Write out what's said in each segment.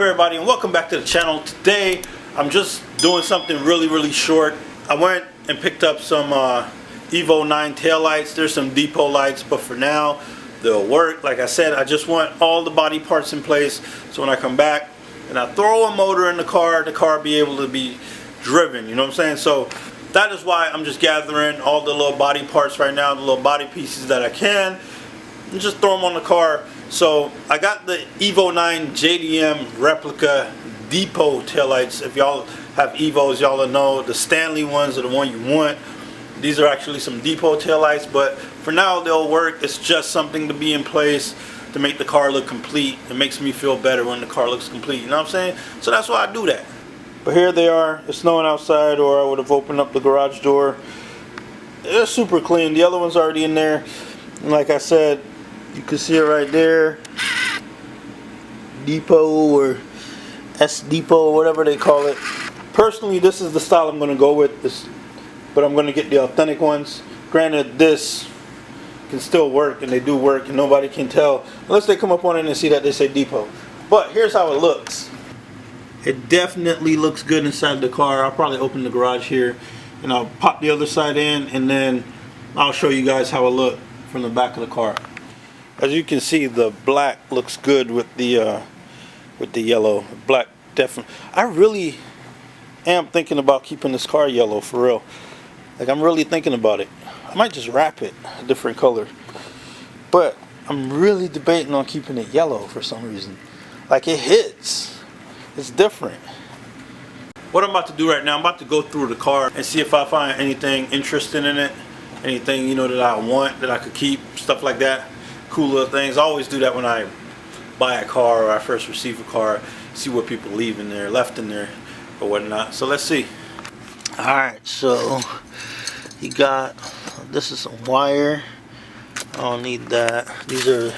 everybody, and welcome back to the channel. Today I'm just doing something really short. I went and picked up some Evo 9 tail lights. There's some depot lights, but for now they'll work. Like I said, I just want all the body parts in place so when I come back and I throw a motor in the car be able to be driven, you know what I'm saying? So that is why I'm just gathering all the little body parts right now, the little body pieces that I can, and just throw them on the car. So I got the Evo 9 JDM replica depot taillights. If y'all have Evos, y'all will know the Stanley ones are the one you want. These are actually some depot taillights, but for now they'll work. It's just something to be in place to make the car look complete. It makes me feel better when the car looks complete, you know what I'm saying? So that's why I do that. But here they are. It's snowing outside, or I would have opened up the garage door. They're super clean. The other one's already in there. And like I said, you can see it right there. Depot or S Depot, or whatever they call it. Personally, this is the style I'm going to go with. But I'm going to get the authentic ones. Granted, this can still work, and they do work, and nobody can tell unless they come up on it and see that they say depot. But here's how it looks. It definitely looks good inside the car. I'll probably open the garage here, and I'll pop the other side in, and then I'll show you guys how it looks from the back of the car. As you can see, the black looks good with the yellow. Black definitely. I really am thinking about keeping this car yellow for real. Like, I'm really thinking about it. I might just wrap it a different color, but I'm really debating on keeping it yellow for some reason. Like, it hits. It's different. What I'm about to do right now, I'm about to go through the car and see if I find anything interesting in it, anything, you know, that I want, that I could keep, stuff like that. Cool little things. I always do that when I buy a car or I first receive a car. See what people leave in there, left in there, or whatnot. So let's see. Alright, so you got, this is some wire. I don't need that. These are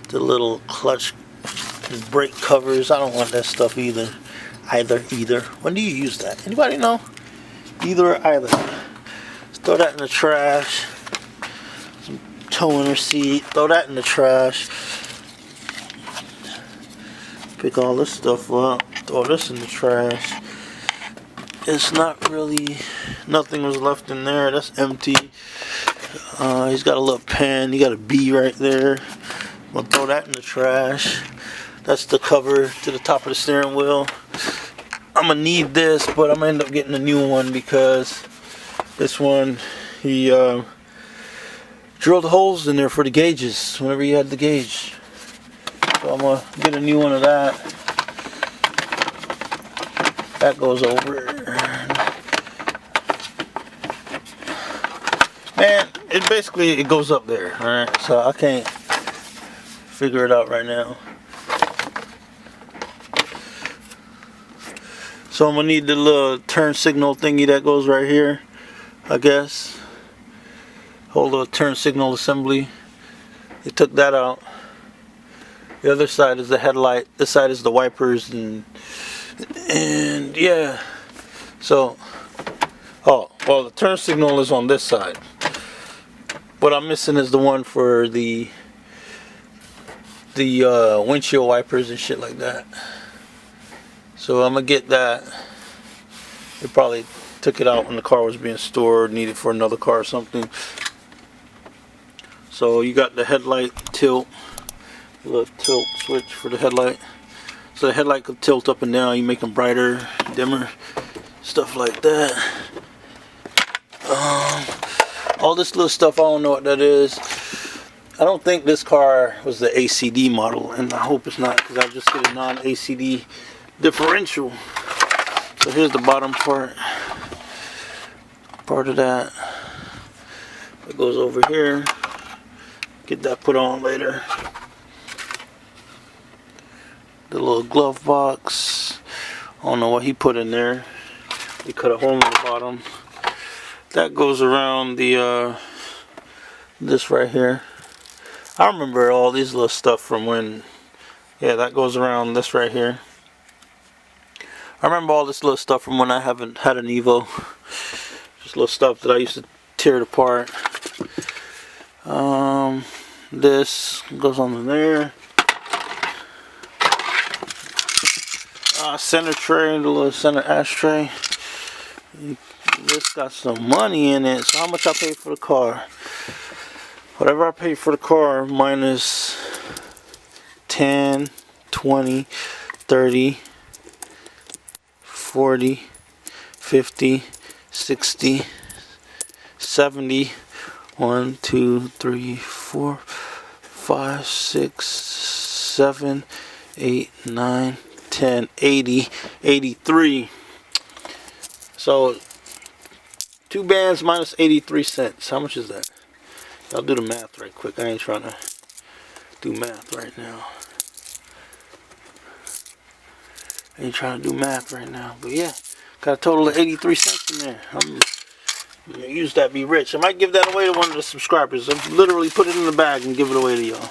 the little clutch and brake covers. I don't want that stuff either. Either. When do you use that? Anybody know? Either or either. Let's throw that in the trash. Some towing receipt. Throw that in the trash. Pick all this stuff up. Throw this in the trash. It's not really, nothing was left in there. That's empty. He's got a little pen. He got a B right there. I'm gonna throw that in the trash. That's the cover to the top of the steering wheel. I'm gonna need this, but I'm gonna end up getting a new one because this one, he drilled holes in there for the gauges whenever he had the gauge. So I'm gonna get a new one of that. That goes over. Man, it basically, it goes up there, alright? So I can't figure it out right now. So I'm gonna need the little turn signal thingy that goes right here, I guess. Whole little turn signal assembly. They took that out. The other side is the headlight. This side is the wipers, and yeah. So, oh well, the turn signal is on this side. What I'm missing is the one for the windshield wipers and shit like that. So I'm gonna get that. They probably took it out when the car was being stored, needed for another car or something. So you got the headlight tilt, a little tilt switch for the headlight. So the headlight could tilt up and down. You make them brighter, dimmer, stuff like that. All this little stuff, I don't know what that is. I don't think this car was the ACD model, and I hope it's not, because I just get a non-ACD differential. So here's the bottom part of that. It goes over here. Get that put on later. The little glove box. I don't know what he put in there. He cut a hole in the bottom. That goes around the this right here. I remember all these little stuff from when, yeah, that goes around this right here. I remember all this little stuff from when I haven't had an Evo. Just little stuff that I used to tear it apart. This goes on there. center tray, the little center ashtray. This got some money in it. So how much I paid for the car? Whatever I paid for the car minus 10, 20, 30, 40, 50, 60, 70, 1, 2, 3, 4, 5, 6, 7, 8, 9, 10, 80, 83. So 2 bands minus 83 cents. How much is that? I'll do the math right quick. I ain't trying to do math right now. I ain't trying to do math right now. But yeah, got a total of 83 cents in there. I'm gonna use that, be rich. I might give that away to one of the subscribers. I've literally put it in the bag and give it away to y'all.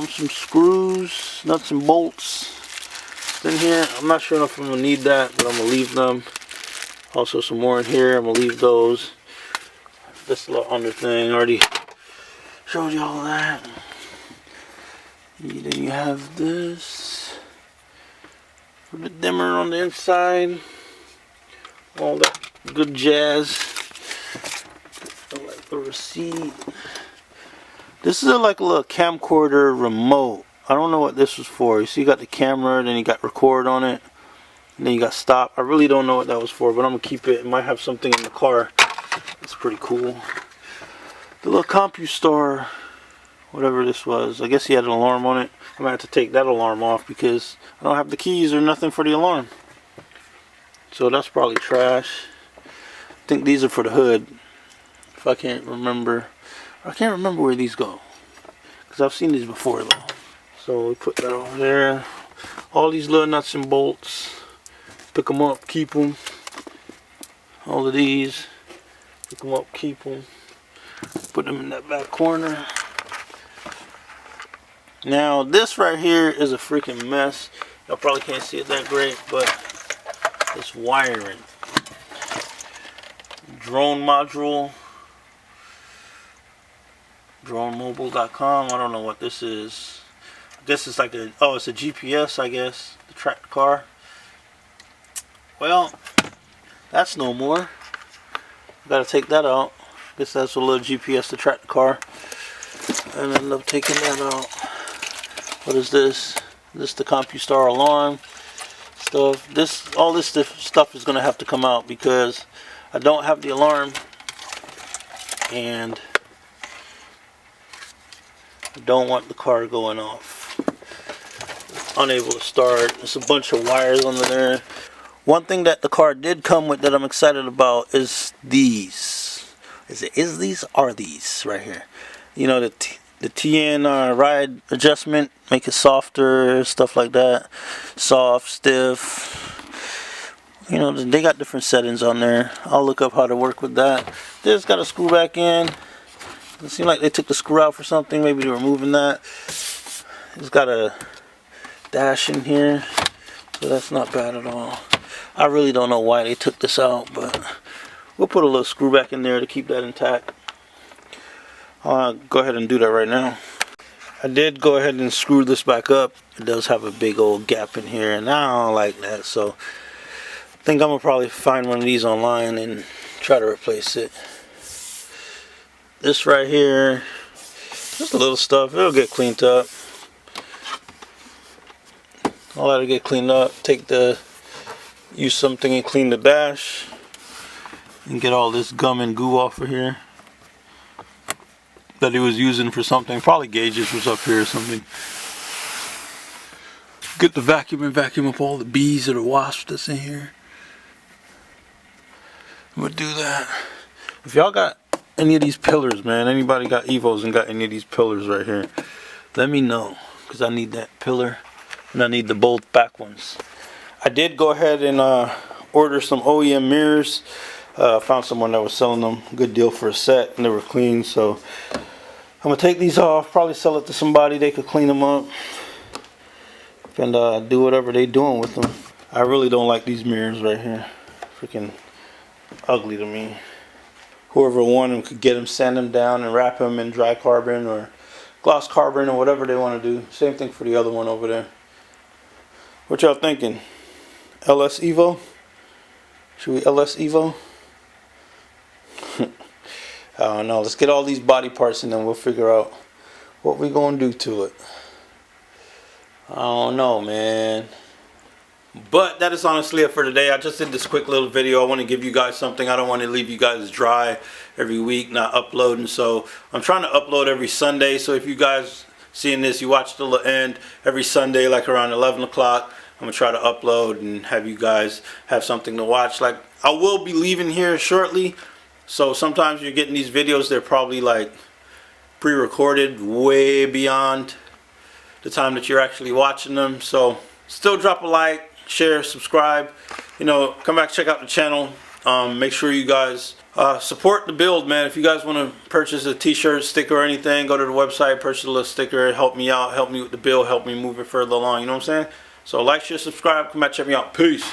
Some screws, nuts and bolts in here. I'm not sure if I'm gonna need that, but I'm gonna leave them. Also some more in here. I'm gonna leave those. This little under thing, already showed you all that. Then you have this for the dimmer on the inside. All that good jazz. Like the receipt. This is like a little camcorder remote. I don't know what this was for. You see, you got the camera, then you got record on it, and then you got stop. I really don't know what that was for, but I'm gonna keep it. It might have something in the car. It's pretty cool. The little CompuStar, whatever this was. I guess he had an alarm on it. I'm gonna have to take that alarm off because I don't have the keys or nothing for the alarm. So that's probably trash. I think these are for the hood. If I can't remember. I can't remember where these go, because I've seen these before though. So we put that over there. All these little nuts and bolts. Pick them up, keep them. All of these. Pick them up, keep them. Put them in that back corner. Now this right here is a freaking mess. Y'all probably can't see it that great, but it's wiring. Drone module. DroneMobile.com. I don't know what this is. I guess it's like it's a GPS, I guess, to track the car. Well, that's no more. Gotta take that out. Guess that's a little GPS to track the car. And I end up taking that out. What is this? This is the CompuStar alarm stuff. All this stuff is gonna have to come out because I don't have the alarm, and I don't want the car going off. It's unable to start. There's a bunch of wires under there. One thing that the car did come with that I'm excited about is these. Are these right here? You know, the TN ride adjustment, make it softer, stuff like that. Soft, stiff. You know, they got different settings on there. I'll look up how to work with that. This got a screw back in. It seemed like they took the screw out for something. Maybe they were moving that. It's got a dash in here, so that's not bad at all. I really don't know why they took this out, but we'll put a little screw back in there to keep that intact. I'll go ahead and do that right now. I did go ahead and screw this back up. It does have a big old gap in here, and I don't like that, so I think I'm gonna probably find one of these online and try to replace it. This right here, just a little stuff. It'll get cleaned up. I'll let it get cleaned up. Use something and clean the dash and get all this gum and goo off of here that he was using for something. Probably gauges was up here or something. Get the vacuum and vacuum up all the bees or the wasps that's in here. I'm gonna do that. If y'all got any of these pillars, man, anybody got Evos and got any of these pillars right here, let me know, because I need that pillar and I need the both back ones. I did go ahead and order some OEM mirrors. Found someone that was selling them, good deal for a set, and they were clean, so I'm gonna take these off, probably sell it to somebody. They could clean them up and do whatever they doing with them. I really don't like these mirrors right here. Freaking ugly to me. Whoever wanted them could get them, sand them down, and wrap them in dry carbon or gloss carbon or whatever they want to do. Same thing for the other one over there. What y'all thinking? LS Evo? Should we LS Evo? I don't know. Let's get all these body parts and then we'll figure out what we're going to do to it. I don't know, man. But that is honestly it for today. I just did this quick little video. I want to give you guys something. I don't want to leave you guys dry every week not uploading. So I'm trying to upload every Sunday. So if you guys seeing this, you watch till the end every Sunday, like around 11 o'clock. I'm going to try to upload and have you guys have something to watch. Like, I will be leaving here shortly. So sometimes you're getting these videos, they're probably like pre-recorded way beyond the time that you're actually watching them. So still drop a like, share, subscribe, you know, come back, check out the channel. Make sure you guys support the build, man. If you guys want to purchase a t-shirt, sticker, or anything, go to the website, purchase a little sticker, help me out, help me with the build, help me move it further along, you know what I'm saying? So like, share, subscribe, come back, check me out. Peace.